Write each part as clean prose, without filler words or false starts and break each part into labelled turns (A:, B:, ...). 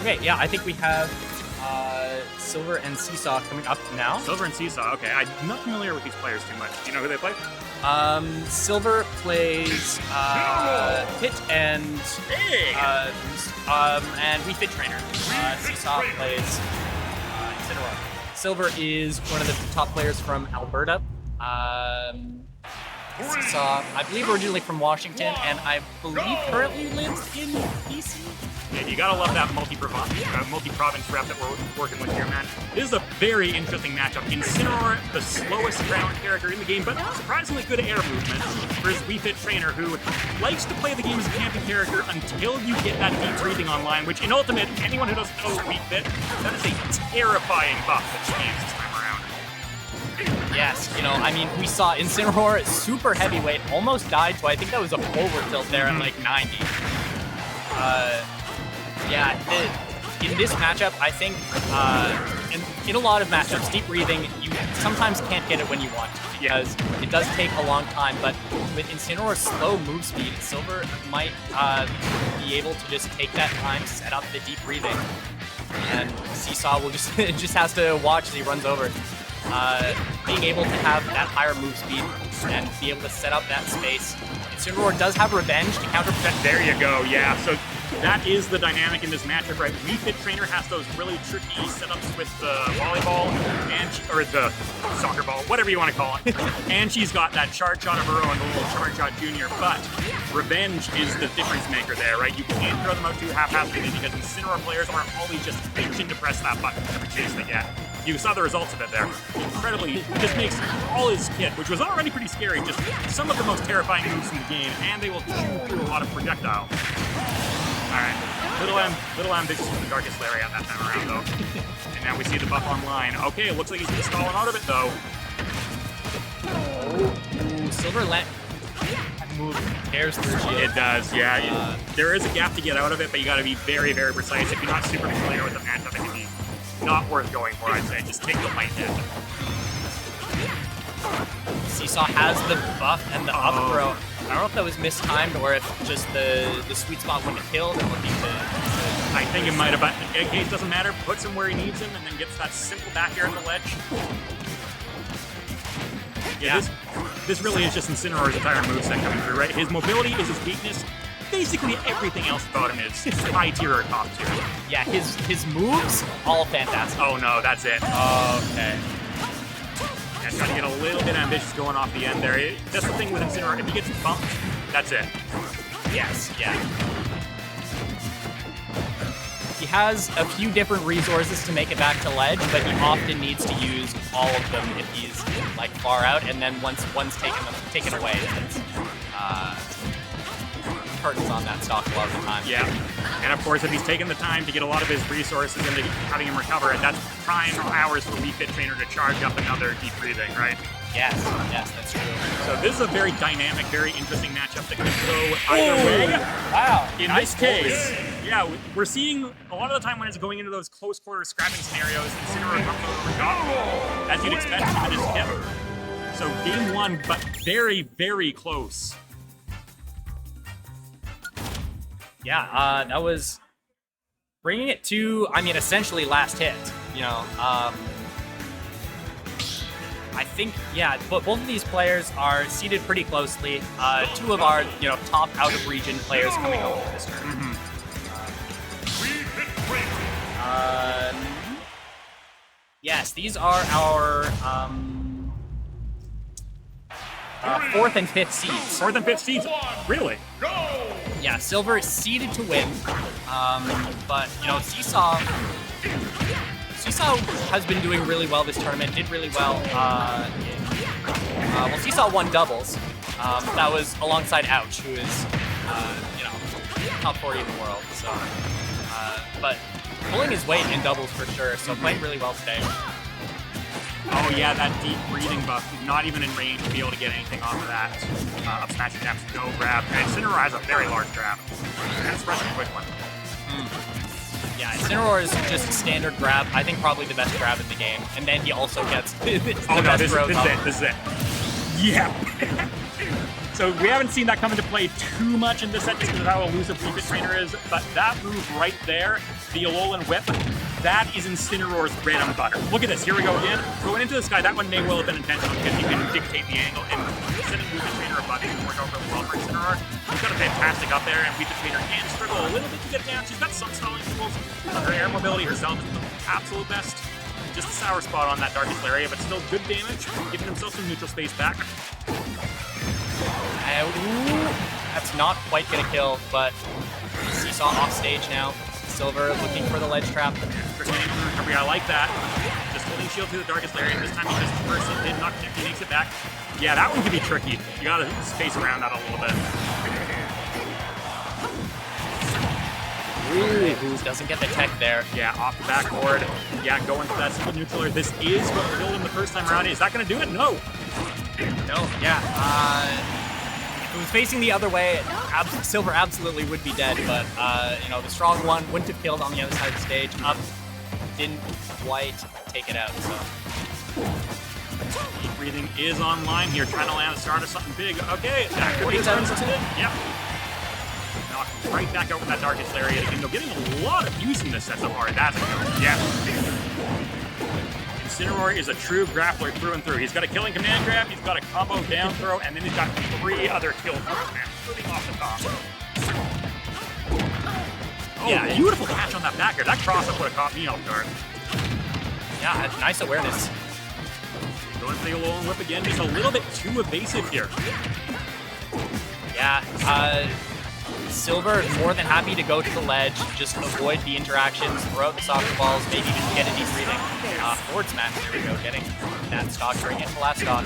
A: Okay, yeah, I think we have Silver and Seesaw coming up now.
B: Silver and Seesaw, okay. I'm not familiar with these players too much. Do you know who they play?
A: Silver plays Pit and Wii Fit Trainer. Seesaw plays Incineroar. Silver is one of the top players from Alberta. Seesaw, I believe, originally from Washington, and I believe currently lives in BC.
B: Yeah, you gotta love that multi-province rep that we're working with here, man. This is a very interesting matchup. Incineroar, the slowest ground character in the game, but surprisingly good air movement, versus Wii Fit Trainer, who likes to play the game as a camping character until you get that deep breathing online, which in Ultimate, anyone who doesn't know Wii Fit, that is a terrifying buff that she gains this time around.
A: Yes, you know, I mean, we saw Incineroar, super heavyweight, almost died, so I think that was a forward tilt there at like 90. Yeah, in this matchup, I think, in a lot of matchups, deep breathing, you sometimes can't get it when you want to, because it does take a long time, but with Incineroar's slow move speed, Silver might be able to just take that time, set up the deep breathing, and Seesaw will just has to watch as he runs over. Being able to have that higher move speed and be able to set up that space. Incineroar does have Revenge to counter protect.
B: There you go, yeah. So that is the dynamic in this matchup, right? Wii Fit Trainer has those really tricky setups with the volleyball or the soccer ball, whatever you want to call it. And she's got that charge shot of her own, the little charge shot junior. But Revenge is the difference maker there, right? You can't throw them out too haphazardly because Incineroar players are always just itching to press that button every chance they get. You saw the results of it there. Incredibly, just makes all his kit, which was already pretty scary, just some of the most terrifying moves in the game, and they will chew through a lot of projectile. Alright, little ambitious with the Darkest Lariat that time around, though. And now we see the buff online. Okay, it looks like he's just stalling out of it, though.
A: Ooh, Silver move tears through shield.
B: It does, yeah. There is a gap to get out of it, but you gotta be very, very precise. If you're not super familiar with the matchup, it can be not worth going for, I'd say. Just take the light hit.
A: Seesaw has the buff and the up throw. I don't know if that was mistimed or if just the sweet spot wouldn't have killed and would be
B: I think it might have, but it doesn't matter. Puts him where he needs him and then gets that simple back air on the ledge. Yeah, this really is just Incineroar's entire moveset coming through, right? His mobility is his weakness. Basically everything else about him is high tier or top tier.
A: Yeah, his moves, all fantastic.
B: Oh no, that's it.
A: Okay.
B: Yeah, trying to get a little bit ambitious going off the end there. That's the thing with Incineroar, if he gets bumped, that's it.
A: Yes, yeah. He has a few different resources to make it back to ledge, but he often needs to use all of them if he's like far out, and then once one's taken away, it's curtains on that stock a lot of the time.
B: Yeah, and of course, if he's taking the time to get a lot of his resources into having him recover it, that's prime hours for Wii Fit Trainer to charge up another deep breathing, right?
A: Yes, that's true.
B: So this is a very dynamic, very interesting matchup that could go either way.
A: Wow.
B: In this case, yeah, we're seeing a lot of the time when it's going into those close quarter scrapping scenarios, Incineroar comes over top, as you'd expect from this hit. So game one, but very, very close.
A: Yeah, that was bringing it to, I mean, essentially last hit, you know. I think, yeah, both of these players are seated pretty closely. Two of our, you know, top out-of-region players coming over to this tournament. Yes, these are our fourth and fifth seeds.
B: Fourth and fifth seeds? Really?
A: Yeah, Silver is seeded to win, but, you know, Seesaw has been doing really well this tournament, did really well. Well, Seesaw won doubles. That was alongside Ouch, who is, you know, top 40 in the world. So, but pulling his weight in doubles for sure, so playing really well today.
B: Oh yeah, that deep breathing buff, not even in range to be able to get anything off of that. Up smash attempts, no grab. And Incineroar has a very large grab. And it's pressing a quick one.
A: Yeah, Incineroar is just standard grab. I think probably the best grab in the game. And then he also gets the
B: oh no,
A: best
B: this is it. Yeah. So we haven't seen that come into play too much in this set just because of how elusive Leafit Trainer is, but that move right there, the Alolan Whip, that is Incineroar's bread and butter. Look at this, here we go again. Going into the sky, that one may well have been intentional because you can dictate the angle, and sending Leafit Trainer a button can work out really well for Incineroar. She's got a fantastic up there, and Leafit Trainer can struggle a little bit to get down. She's got some stalling tools. Her air mobility herself is the absolute best. Just a sour spot on that Darkest area, but still good damage, giving himself some neutral space back.
A: Ooh, that's not quite gonna kill, but Seesaw off stage now. Silver looking for the ledge trap.
B: Recovery, I like that. Just holding shield to the Darkest area. This time he just first did not connect, he makes it back. Yeah, that one could be tricky. You gotta space around that a little bit.
A: Ooh, doesn't get the tech there.
B: Yeah, off the backboard. Yeah, going for that simple neutraler. This is what killed him the first time around. Is that gonna do it? No.
A: No, yeah. If it was facing the other way, Silver absolutely would be dead, but you know, the strong one wouldn't have killed on the other side of the stage. Up didn't quite take it out, so.
B: Deep breathing is online here, trying to land a start or something big. Okay, activate turns into it. Yep. Knock right back out with that Darkest area again. They're getting a lot of use in this set so far. That's a go. Yeah. Incineroar is a true grappler through and through. He's got a killing command grab, he's got a combo down throw, and then he's got 3 other kill throws, man. Moving off the top. Oh, yeah, beautiful catch on that back air. That cross-up would have caught me off guard.
A: Yeah, nice awareness.
B: Going for the Alolan Whip again. He's a little bit too evasive here.
A: Yeah, Silver is more than happy to go to the ledge, just avoid the interactions, throw out the soccer balls, maybe even get a deep breathing. Forward smash, there we go, getting that stock, bringing it to last stock.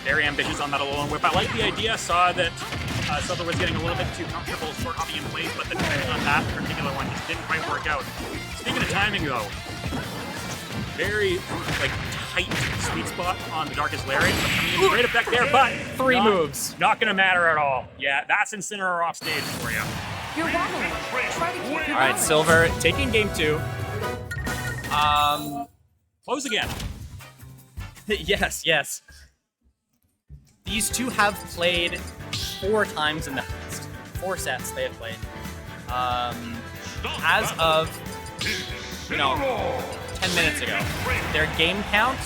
B: Very ambitious on that Alolan Whip. I like the idea, saw that Silver was getting a little bit too comfortable short hopping in place, but the timing on that particular one just didn't quite work out. Speaking of timing though, very like tight sweet spot on the Darkest Lariat. Coming in great effect there, but
A: 3 moves.
B: Not gonna matter at all. Yeah, that's Incineroar off stage for you.
C: You're wobbling. Try to keep your
A: Alright, Silver taking game 2.
B: Close again.
A: Yes. These two have played 4 times in the past. 4 sets they have played. As of, 10 minutes ago, their game count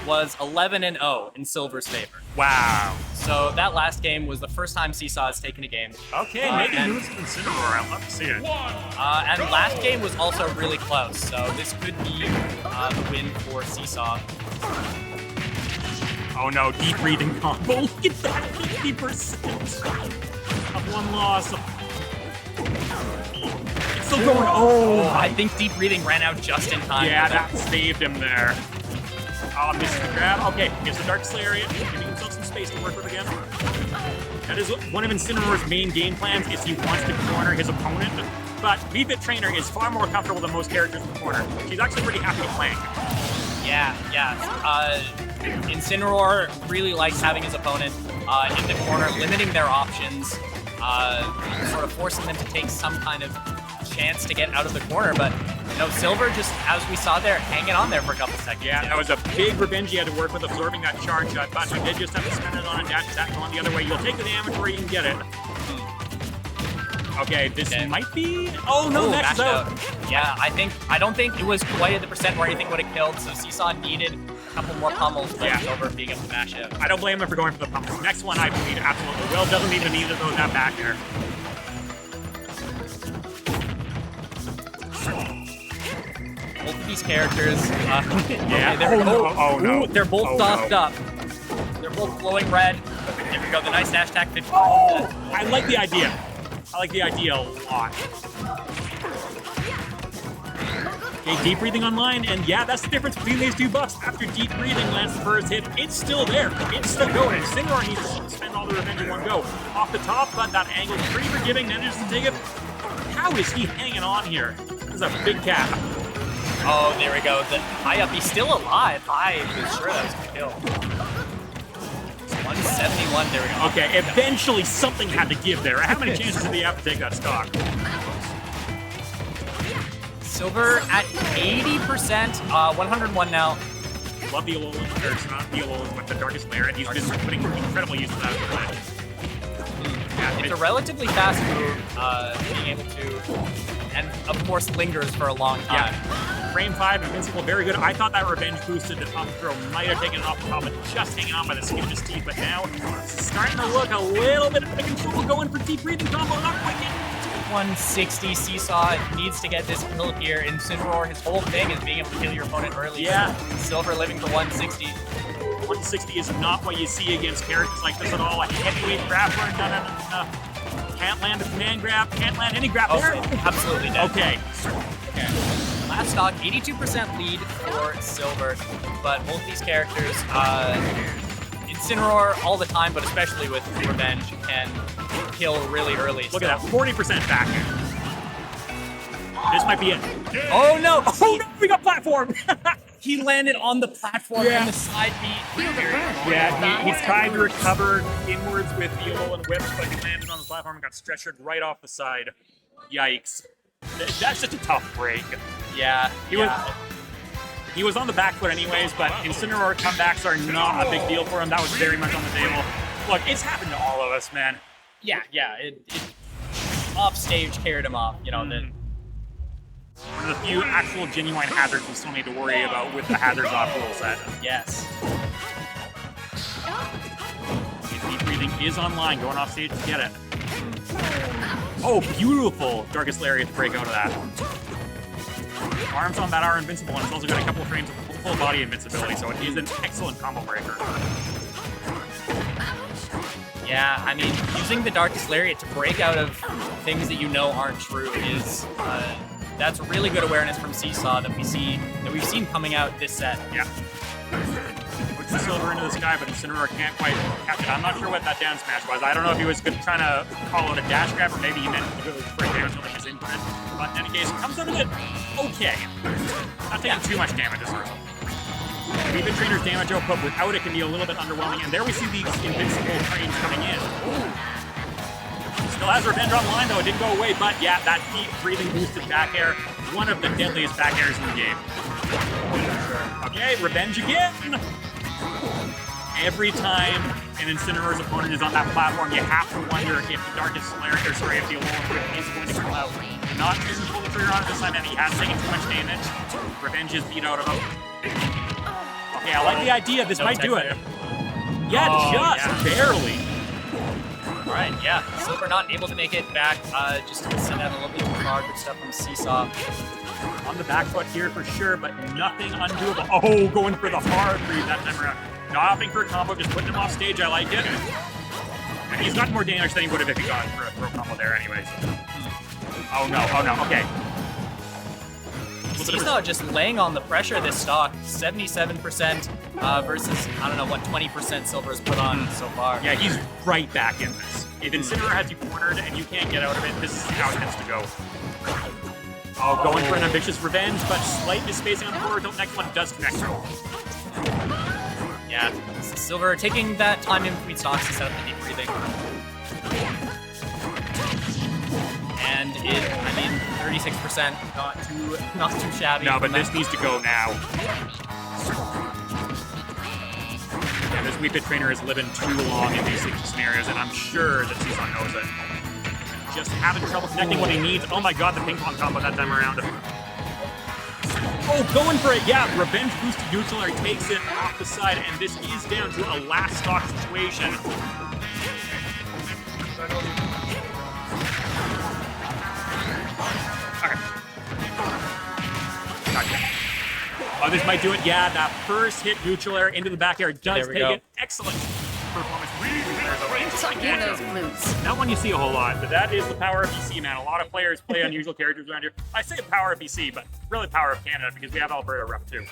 A: was 11-0 in Silver's favor.
B: Wow.
A: So that last game was the first time Seesaw has taken a game.
B: Okay, making moves with Incineroar. I'd love to see it.
A: And last game was also really close, so this could be the win for Seesaw.
B: Oh no, deep breathing combo. Look at that, 50% of 1 loss. It's still going. Oh,
A: I think deep breathing ran out just in time.
B: yeah, that saved him there. Oh, misses the grab. Okay, gets the Darkest Lariat, giving himself some space to work with again. That is one of Incineroar's main game plans, is he wants to corner his opponent. But Leafit Trainer is far more comfortable than most characters in the corner. She's actually pretty happy playing.
A: Yeah. Incineroar really likes having his opponent in the corner, limiting their options, sort of forcing them to take some kind of chance to get out of the corner. But Silver just, as we saw there, hanging on there for a couple seconds.
B: Yeah, that was a big revenge he had to work with, absorbing that charge shot, but he did just have to spend it on a dash attack going the other way. You'll take the damage where you can get it. Okay, this might be... Oh, no, that's out.
A: Yeah, I don't think it was quite at the percent where anything would have killed, so Seesaw needed a couple more pummels for Silver being able to mash out.
B: I don't blame him for going for the pummels. Next one, I believe, absolutely will. Doesn't even need to throw that back there.
A: Both of these characters...
B: yeah.
A: Oh, no. They're both doffed up. They're both glowing red. There we go, the nice dash attack 50.
B: Oh, I like the idea. I like the idea a lot. Okay, deep breathing online, and yeah, that's the difference between these two buffs. After deep breathing lands the first hit, it's still there. It's still going. Incineroar needs to spend all the revenge in one go. Off the top, but that angle's pretty forgiving. Manages to take it. How is he hanging on here? This is a big cap.
A: Oh, there we go. The high up, he's still alive. I was sure that was going to kill. 171, there we go.
B: Okay, eventually something had to give there. How many chances did he have to take that stock?
A: Silver at 80%, 101 now.
B: Love the Alolan, or not the Alolan with the Darkest Lariat. He's been putting incredible use of that as a ledge.
A: It's a relatively fast move, being able to, and of course lingers for a long time.
B: Yeah. Frame 5, invincible, very good. I thought that revenge boosted up throw might have taken it off the top, but just hanging on by the skin of his teeth. But now it's starting to look a little bit out of control, going for deep breathing combo, not quite getting
A: 160. Seesaw needs to get this kill here. Incineroar, his whole thing is being able to kill your opponent early.
B: Yeah.
A: Silver living to 160.
B: 160 is not what you see against characters like this at all. A heavyweight grappler, no. Can't land a command grab, can't land any grab there.
A: Absolutely dead.
B: Okay.
A: Last stock, 82% lead for Silver, but both these characters, Incineroar all the time, but especially with Revenge, can kill really early.
B: Look at that, 40% back here. This might be it.
A: Oh no!
B: Oh no, we got platform!
A: He landed on the platform in the side beat.
B: Yeah, he tried to recover inwards with the and whips, but he landed on the platform and got stretchered right off the side. Yikes. That's such a tough break.
A: Yeah.
B: He was on the back foot anyways, but Incineroar comebacks are not a big deal for him. That was very much on the table. Look, it's happened to all of us, man.
A: Yeah. It off stage carried him off. You know,
B: One of the few actual genuine hazards we still need to worry about with the hazards off rule set.
A: Yes.
B: Deep breathing is online, going off stage to get it. Oh, beautiful Darkest Lariat break out of that. Arms on that are invincible, and it's also got a couple of frames of full body invincibility, so it is an excellent combo breaker.
A: Yeah, I mean, using the Darkest Lariat to break out of things that you know aren't true is that's really good awareness from Seesaw that we've seen coming out this set.
B: Yeah. Puts the Silver into the sky, but Incineroar can't quite catch it. I'm not sure what that down smash was. I don't know if he was trying to call out a dash grab, or maybe he meant to break down something his input. But in any case, comes out of it okay. Not taking too much damage as a result. We've Trainer's damage output without it can be a little bit underwhelming, and there we see these invincible frames coming in. Still has Revenge online, though. It didn't go away, but yeah, that deep breathing boosted back air, one of the deadliest back airs in the game. Okay, Revenge again. Every time an Incineroar's opponent is on that platform, you have to wonder if the Darkest Lariat, if the Alolan Whip is going to come out. Not using pull the trigger on it this time, and he has taken too much damage. Revenge is beat out of him. Okay, I like the idea. This might do it. Yeah, barely.
A: All right, yeah. Silver not able to make it back. Just send out a little bit of hard stuff from Seesaw.
B: On the back foot here for sure, but nothing undoable. Oh, going for the hard read that time around. Not opting for a combo, just putting him off stage. I like it. And he's got more damage than he would have if he got for a throw combo there anyways. Oh no, okay.
A: Seesaw just laying on the pressure this stock. 77% versus, I don't know, what 20% Silver has put on so far.
B: Yeah, he's right back in this. If Incineroar has you cornered and you can't get out of it, this is how it tends to go. Oh, going for an ambitious revenge, but slight misspacing on the board until the next one does connect.
A: Yeah, Silver taking that time in between stocks to set up the deep breathing. And I mean, 36%, not too shabby.
B: No, but this needs to go now. Yeah, this Wii Fit Trainer is living too long in these scenarios, and I'm sure that Seesaw knows it. Just having trouble connecting what he needs. Oh my god, the ping pong combo that time around. Oh, going for it. Yeah, Revenge boosted neutral takes it off the side, and this is down to a last stock situation. Okay. Gotcha. Oh, this might do it. Yeah, that first hit neutral air into the back air does take it. Excellent performance.
C: Tuck in those glutes.
B: Not one you see a whole lot, but that is the power of BC, man. A lot of players play unusual characters around here. I say power of BC, but really power of Canada because we have Alberta rep too.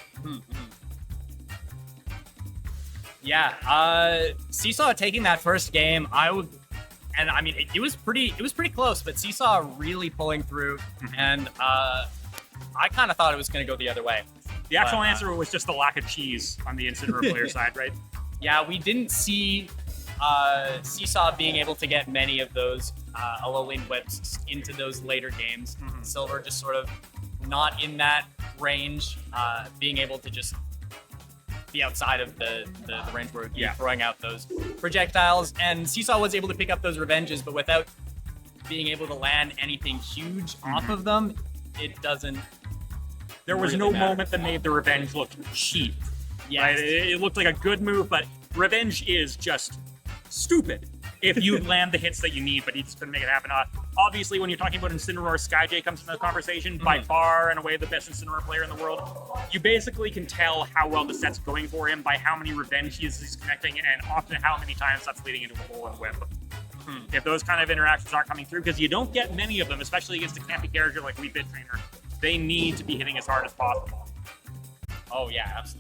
A: Yeah, Seesaw taking that first game, I mean, it was pretty close, but Seesaw really pulling through, and I kind of thought it was going to go the other way.
B: The actual answer was just the lack of cheese on the Incineroar player side, right?
A: Yeah, we didn't see Seesaw being able to get many of those Alolan whips into those later games. Silver just sort of not in that range, being able to just be outside of the range where you're throwing out those projectiles. And Seesaw was able to pick up those revenges, but without being able to land anything huge off of them, it doesn't.
B: There was
A: really
B: no
A: matter.
B: moment that made the revenge look cheap.
A: Yes.
B: Right? It looked like a good move, but revenge is just stupid if you land the hits that you need, but he just couldn't make it happen. Obviously, when you're talking about Incineroar, Skyjay comes into the conversation, by far and away the best Incineroar player in the world. You basically can tell how well the set's going for him by how many revenge he's connecting, and often how many times that's leading into a hole and whip. If those kind of interactions aren't coming through, because you don't get many of them, especially against a campy character like Wii Fit Trainer, they need to be hitting as hard as possible.
A: Oh yeah, absolutely.